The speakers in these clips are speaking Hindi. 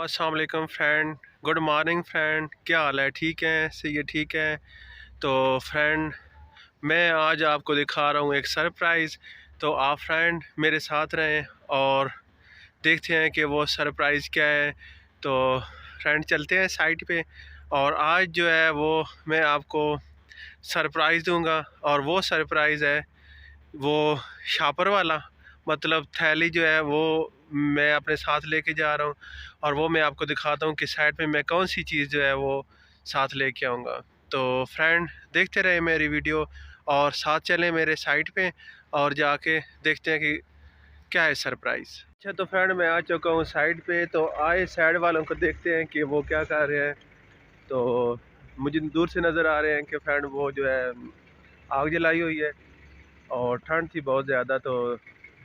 अस्सलाम वालेकुम फ्रेंड, गुड मॉर्निंग फ्रेंड। क्या हाल है? ठीक है? सही है? ठीक है। तो फ्रेंड, मैं आज आपको दिखा रहा हूँ एक सरप्राइज़। तो आप फ्रेंड मेरे साथ रहें और देखते हैं कि वो सरप्राइज़ क्या है। तो फ्रेंड चलते हैं साइट पे, और आज जो है वो मैं आपको सरप्राइज़ दूंगा, और वो सरप्राइज़ है वो शापर वाला। मतलब थैली जो है वो मैं अपने साथ लेके जा रहा हूँ, और वो मैं आपको दिखाता हूँ कि साइड में मैं कौन सी चीज़ जो है वो साथ लेके आऊँगा। तो फ्रेंड देखते रहे मेरी वीडियो, और साथ चलें मेरे साइट पे और जाके देखते हैं कि क्या है सरप्राइज़। अच्छा, तो फ्रेंड मैं आ चुका हूँ साइड पे। तो आए साइड वालों को देखते हैं कि वो क्या कर रहे हैं। तो मुझे दूर से नज़र आ रहे हैं कि फ्रेंड वो जो है आग जलाई हुई है, और ठंड थी बहुत ज़्यादा। तो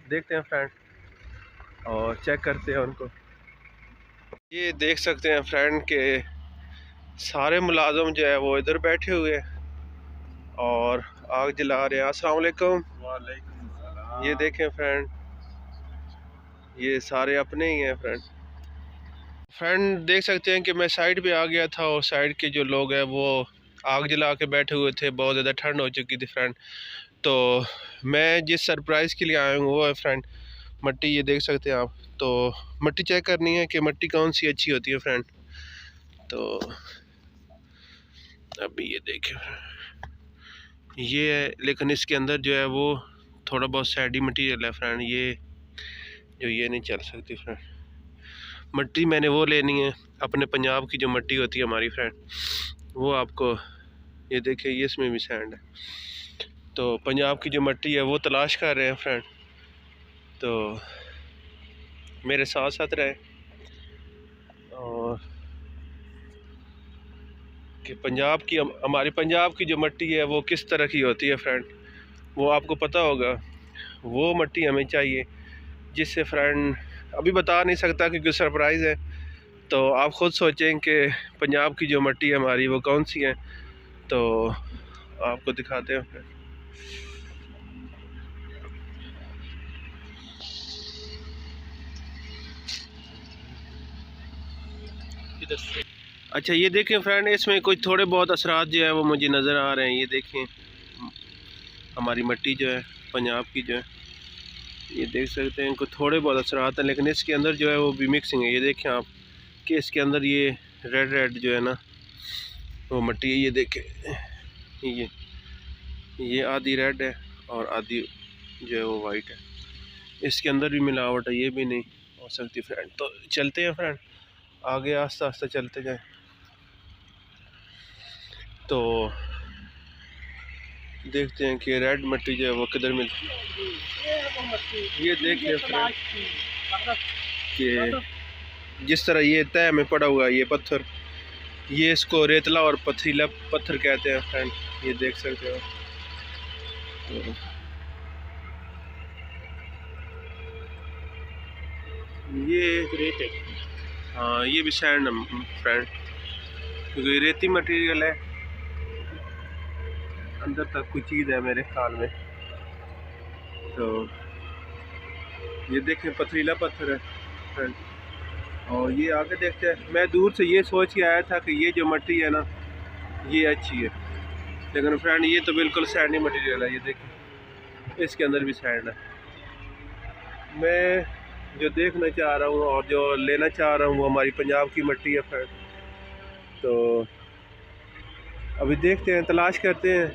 देखते हैं फ्रेंड और चेक करते हैं उनको। ये देख सकते हैं फ्रेंड के सारे मुलाजम जो है वो इधर बैठे हुए हैं और आग जला रहे हैं। अस्सलाम वालेकुम। वालेकुम सलाम। ये देखें फ्रेंड, ये सारे अपने ही हैं फ्रेंड। फ्रेंड देख सकते हैं कि मैं साइड पे आ गया था, और साइड के जो लोग हैं वो आग जला के बैठे हुए थे। बहुत ज़्यादा ठंड हो चुकी थी फ्रेंड। तो मैं जिस सरप्राइज़ के लिए आया हूँ वो है फ्रेंड मट्टी। ये देख सकते हैं आप। तो मट्टी चेक करनी है कि मट्टी कौन सी अच्छी होती है फ्रेंड। तो अभी ये देखें, ये है, लेकिन इसके अंदर जो है वो थोड़ा बहुत सैडी मटीरियल है फ्रेंड। ये जो ये नहीं चल सकती फ्रेंड। मट्टी मैंने वो लेनी है अपने पंजाब की, जो मट्टी होती है हमारी फ्रेंड, वो आपको ये देखिए, ये इसमें भी सैंड है। तो पंजाब की जो मट्टी है वो तलाश कर रहे हैं फ्रेंड। तो मेरे साथ साथ रहे, और कि पंजाब की हमारी पंजाब की जो मट्टी है वो किस तरह की होती है फ्रेंड, वो आपको पता होगा। वो मट्टी हमें चाहिए, जिससे फ्रेंड अभी बता नहीं सकता क्योंकि सरप्राइज़ है। तो आप ख़ुद सोचें कि पंजाब की जो मट्टी है हमारी वो कौन सी है। तो आपको दिखाते हैं। अच्छा, ये देखें फ्रेंड, इसमें कुछ थोड़े बहुत असरात जो है वो मुझे नज़र आ रहे हैं। ये देखें, हमारी मट्टी जो है पंजाब की जो है, ये देख सकते हैं कुछ थोड़े बहुत असरात हैं, लेकिन इसके अंदर जो है वो भी मिक्सिंग है। ये देखें आप कि इसके अंदर ये रेड रेड जो है ना वो मट्टी है। ये देखें, ये आधी रेड है और आधी जो है वो वाइट है। इसके अंदर भी मिलावट है, ये भी नहीं हो सकती फ्रेंड। तो चलते हैं फ्रेंड आगे, आस्ते आस्ते चलते जाएं। तो देखते हैं कि रेड मट्टी जो है वो किधर मिलती है। ये देखिए फ्रेंड कि जिस तरह ये तय में पड़ा हुआ है ये पत्थर, ये इसको रेतला और पथरीला पत्थर कहते हैं फ्रेंड। ये देख सकते हो। तो ये रेत है। हाँ, ये भी सैंड है फ्रेंड, क्योंकि रेती मटेरियल है। अंदर तक कुछ चीज़ है मेरे ख्याल में। तो ये देखें पथरीला पत्थर है फ्रेंड। और ये आगे देखते हैं। मैं दूर से ये सोच के आया था कि ये जो मट्टी है ना ये अच्छी है, लेकिन फ्रेंड ये तो बिल्कुल सैंडी मटेरियल है। ये देखें, इसके अंदर भी सैंड है। मैं जो देखना चाह रहा हूँ और जो लेना चाह रहा हूँ वो हमारी पंजाब की मट्टी है फ्रेंड। तो अभी देखते हैं, तलाश करते हैं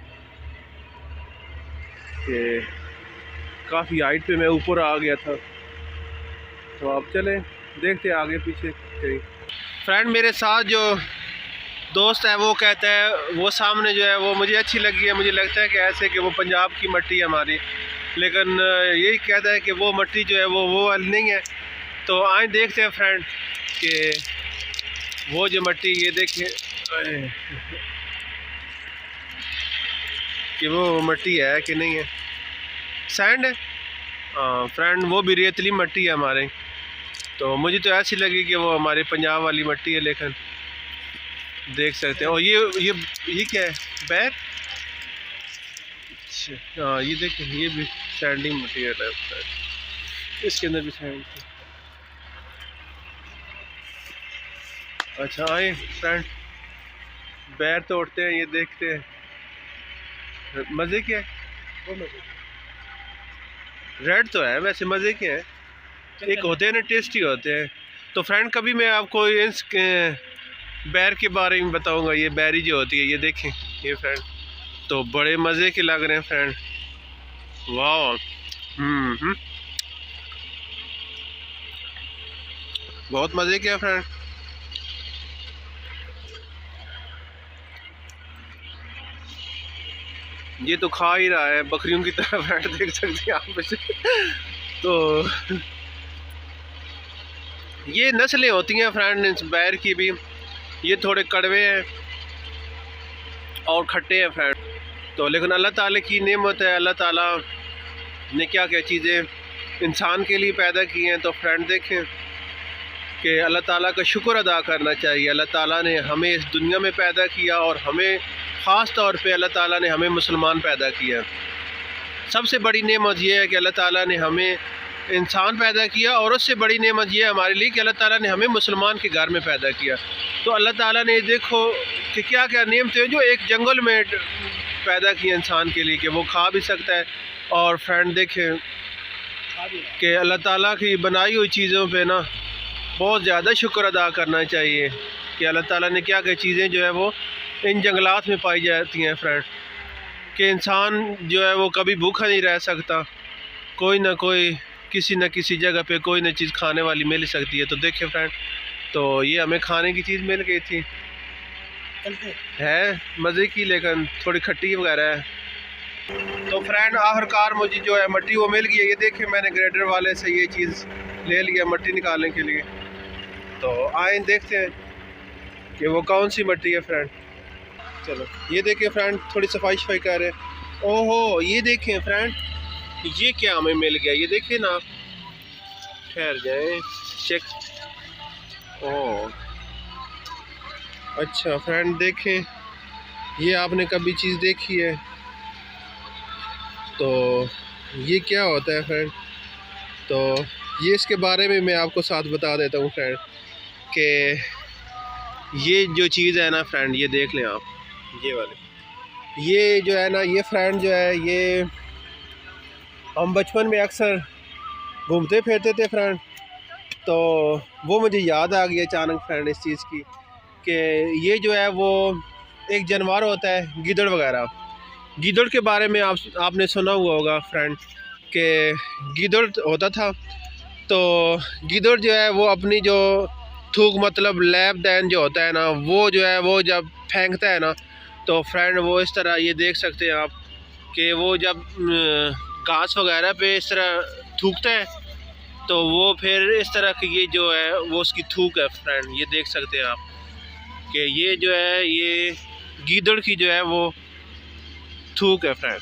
कि काफ़ी हाइट पे मैं ऊपर आ गया था। तो आप चलें देखते हैं आगे पीछे कहीं। फ्रेंड मेरे साथ जो दोस्त है वो कहता है वो सामने जो है वो मुझे अच्छी लगी है। मुझे लगता है कि ऐसे कि वो पंजाब की मट्टी है हमारी, लेकिन यही कहता है कि वो मट्टी जो है वो वाली नहीं है। तो आए देखते हैं फ्रेंड कि वो जो मट्टी, ये देखें कि वो मट्टी है कि नहीं है। सैंड है। हाँ फ्रेंड, वो भी रेतली मट्टी है हमारे। तो मुझे तो ऐसी लगी कि वो हमारे पंजाब वाली मट्टी है, लेकिन देख सकते हैं। और ये क्या है? बैर। अच्छा हाँ, ये देखें, ये भी सैंडी मटेरियल है, इसके अंदर भी सैंड है। अच्छा आए फ्रेंड, बैर तोड़ते हैं, ये देखते हैं मज़े के है। रेड तो है वैसे, मज़े के हैं, एक होते हैं ना टेस्टी होते हैं। तो फ्रेंड कभी मैं आपको इस बैर के बारे में बताऊंगा। ये बैरी जो होती है ये देखें, ये फ्रेंड तो बड़े मज़े के लग रहे हैं फ्रेंड। वाह, बहुत मज़े के हैं फ्रेंड। ये तो खा ही रहा है बकरियों की तरह फ्रेंड, देख सकते हैं आप इसे। तो ये नस्लें होती हैं फ्रेंड इस बैर की भी, ये थोड़े कड़वे हैं और खट्टे हैं फ्रेंड। तो लेकिन अल्लाह ताला की नेमत है, अल्लाह ताला ने क्या क्या चीज़ें इंसान के लिए पैदा की हैं। तो फ्रेंड देखें कि अल्लाह ताला का शुक्र अदा करना चाहिए। अल्लाह ताला ने हमें इस दुनिया में पैदा किया और हमें ख़ास तौर पे अल्लाह ताला ने हमें मुसलमान पैदा किया। सबसे बड़ी नेमत ये है कि अल्लाह ताला ने हमें इंसान पैदा किया, और उससे बड़ी नेमत ये है हमारे लिए कि अल्लाह ताला ने हमें मुसलमान के घर में पैदा किया। तो अल्लाह ताला ने देखो कि क्या क्या नेमतें हैं जो एक जंगल में पैदा की इंसान के लिए कि वो खा भी सकता है। और फ्रेंड देखें कि अल्लाह ताला की बनाई हुई चीज़ों पे ना बहुत ज़्यादा शुक्र अदा करना चाहिए कि अल्लाह ताला ने क्या क्या चीज़ें जो है वो इन जंगलात में पाई जाती हैं फ्रेंड, कि इंसान जो है वो कभी भूखा नहीं रह सकता, कोई ना कोई किसी न किसी जगह पे कोई ना चीज़ खाने वाली मिल सकती है। तो देखिए फ्रेंड, तो ये हमें खाने की चीज़ मिल गई थी, है मज़े की, लेकिन थोड़ी खट्टी वगैरह है। तो फ्रेंड आखिरकार मुझे जो है मट्टी वो मिल गई है। ये देखिए मैंने ग्रेडर वाले से ये चीज़ ले लिया मट्टी निकालने के लिए। तो आए देखते हैं कि वो कौन सी मट्टी है फ्रेंड। चलो ये देखिए फ्रेंड, थोड़ी सफाई शफाई कर रहे हैं। ओहो ये देखें फ्रेंड, ये क्या हमें मिल गया, ये देखिए ना, ठहर जाए चेक। ओह अच्छा फ्रेंड देखें, ये आपने कभी चीज़ देखी है? तो ये क्या होता है फ्रेंड, तो ये इसके बारे में मैं आपको साथ बता देता हूँ फ्रेंड कि ये जो चीज़ है ना फ्रेंड, ये देख लें आप, ये वाले, ये जो है ना, ये फ्रेंड जो है, ये हम बचपन में अक्सर घूमते फिरते थे फ्रेंड। तो वो मुझे याद आ गई अचानक फ्रेंड इस चीज़ की कि ये जो है वो एक जानवर होता है गीदड़ वगैरह। गीदड़ के बारे में आपने सुना हुआ होगा फ्रेंड कि गीदड़ होता था। तो गीदड़ जो है वो अपनी जो थूक मतलब लैब दैन जो होता है ना, वो जो है वो जब फेंकता है ना, तो फ्रेंड वो इस तरह, ये देख सकते हैं आप कि वो जब घास वगैरह पे इस तरह थूकता है, तो वो फिर इस तरह की ये जो है वो उसकी थूक है फ्रेंड। ये देख सकते हैं आप कि ये जो है ये गीदड़ की जो है वो थूक है फ्रेंड,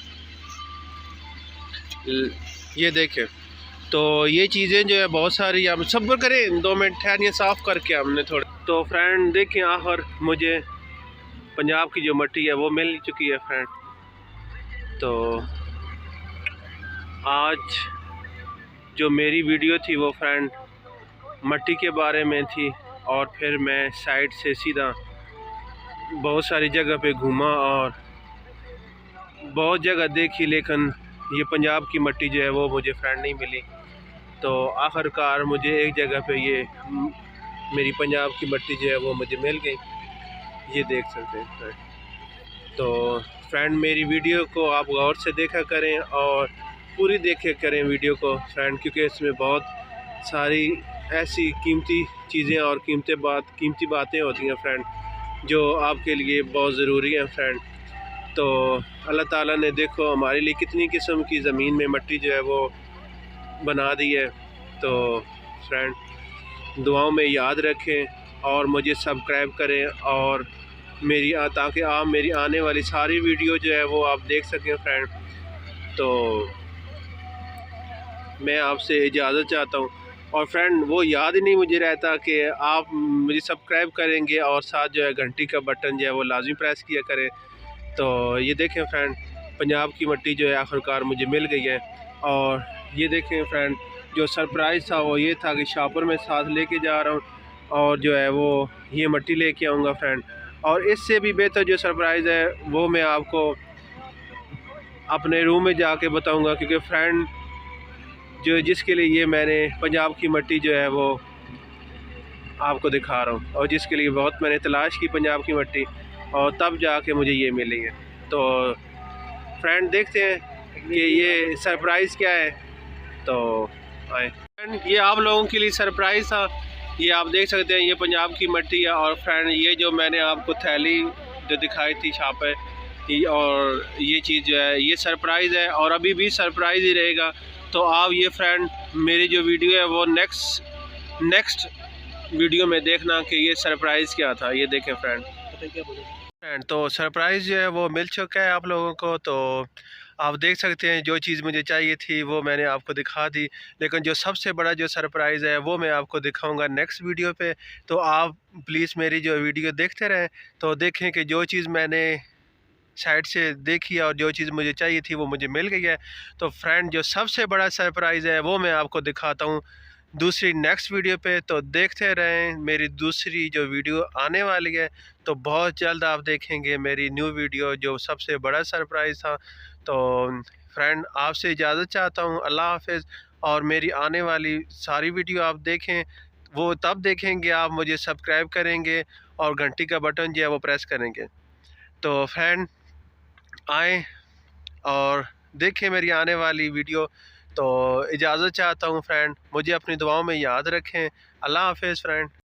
ये देखें। तो ये चीज़ें जो है बहुत सारी, आप सब्र करें 2 मिनट ठहरिए, साफ़ करके हमने थोड़ा। तो फ्रेंड देखें आखिर मुझे पंजाब की जो मट्टी है वो मिल चुकी है फ्रेंड। तो आज जो मेरी वीडियो थी वो फ्रेंड मट्टी के बारे में थी, और फिर मैं साइड से सीधा बहुत सारी जगह पे घूमा और बहुत जगह देखी, लेकिन ये पंजाब की मट्टी जो है वो मुझे फ्रेंड नहीं मिली। तो आखिरकार मुझे एक जगह पे ये मेरी पंजाब की मट्टी जो है वो मुझे मिल गई, ये देख सकते हैं फ्रेंड। तो फ्रेंड मेरी वीडियो को आप गौर से देखा करें और पूरी देखे करें वीडियो को फ्रेंड, क्योंकि इसमें बहुत सारी ऐसी कीमती चीज़ें और कीमती बातें होती हैं फ्रेंड, जो आपके लिए बहुत ज़रूरी हैं फ्रेंड। तो अल्लाह ताला ने देखो हमारे लिए कितनी किस्म की ज़मीन में मट्टी जो है वो बना दी है। तो फ्रेंड दुआओं में याद रखें और मुझे सब्सक्राइब करें, और ताकि आप मेरी आने वाली सारी वीडियो जो है वो आप देख सकें फ्रेंड। तो मैं आपसे इजाज़त चाहता हूँ, और फ्रेंड वो याद ही नहीं मुझे रहता कि आप मुझे सब्सक्राइब करेंगे और साथ जो है घंटी का बटन जो है वो लाजमी प्रेस किया करें। तो ये देखें फ्रेंड, पंजाब की मट्टी जो है आखिरकार मुझे मिल गई है। और ये देखें फ्रेंड, जो सरप्राइज़ था वो ये था कि शॉपर में साथ लेके जा रहा हूँ, और जो है वो ये मट्टी लेके आऊँगा फ्रेंड। और इससे भी बेहतर जो सरप्राइज़ है वो मैं आपको अपने रूम में जाके बताऊँगा, क्योंकि फ्रेंड जो जिसके लिए ये मैंने पंजाब की मट्टी जो है वो आपको दिखा रहा हूँ, और जिसके लिए बहुत मैंने तलाश की पंजाब की मट्टी, और तब जाके मुझे ये मिली है। तो फ्रेंड देखते हैं कि ये सरप्राइज़ क्या है। तो आए फ्रेंड, ये आप लोगों के लिए सरप्राइज़ था। ये आप देख सकते हैं, ये पंजाब की मट्टी है। और फ्रेंड ये जो मैंने आपको थैली जो दिखाई थी छापे, और ये चीज़ जो है ये सरप्राइज़ है, और अभी भी सरप्राइज़ ही रहेगा। तो आप ये फ्रेंड मेरी जो वीडियो है वो नेक्स्ट वीडियो में देखना कि ये सरप्राइज़ क्या था। ये देखें फ्रेंड, फ्रेंड तो सरप्राइज़ जो है वो मिल चुका है आप लोगों को। तो आप देख सकते हैं जो चीज़ मुझे चाहिए थी वो मैंने आपको दिखा दी, लेकिन जो सबसे बड़ा जो सरप्राइज़ है वो मैं आपको दिखाऊंगा नेक्स्ट वीडियो पे। तो आप प्लीज़ मेरी जो वीडियो देखते रहें, तो देखें कि जो चीज़ मैंने साइड से देखी और जो चीज़ मुझे चाहिए थी वो मुझे मिल गई है। तो फ्रेंड जो सबसे बड़ा सरप्राइज़ है वो मैं आपको दिखाता हूँ दूसरी नेक्स्ट वीडियो पे। तो देखते रहें, मेरी दूसरी जो वीडियो आने वाली है, तो बहुत जल्द आप देखेंगे मेरी न्यू वीडियो जो सबसे बड़ा सरप्राइज़ था। तो फ्रेंड आपसे इजाज़त चाहता हूँ, अल्लाह हाफ़िज़। और मेरी आने वाली सारी वीडियो आप देखें, वो तब देखेंगे आप मुझे सब्सक्राइब करेंगे और घंटी का बटन जो है वो प्रेस करेंगे। तो फ्रेंड आएँ और देखें मेरी आने वाली वीडियो। तो इजाज़त चाहता हूँ फ्रेंड, मुझे अपनी दुआओं में याद रखें। अल्लाह हाफ़िज़ फ्रेंड।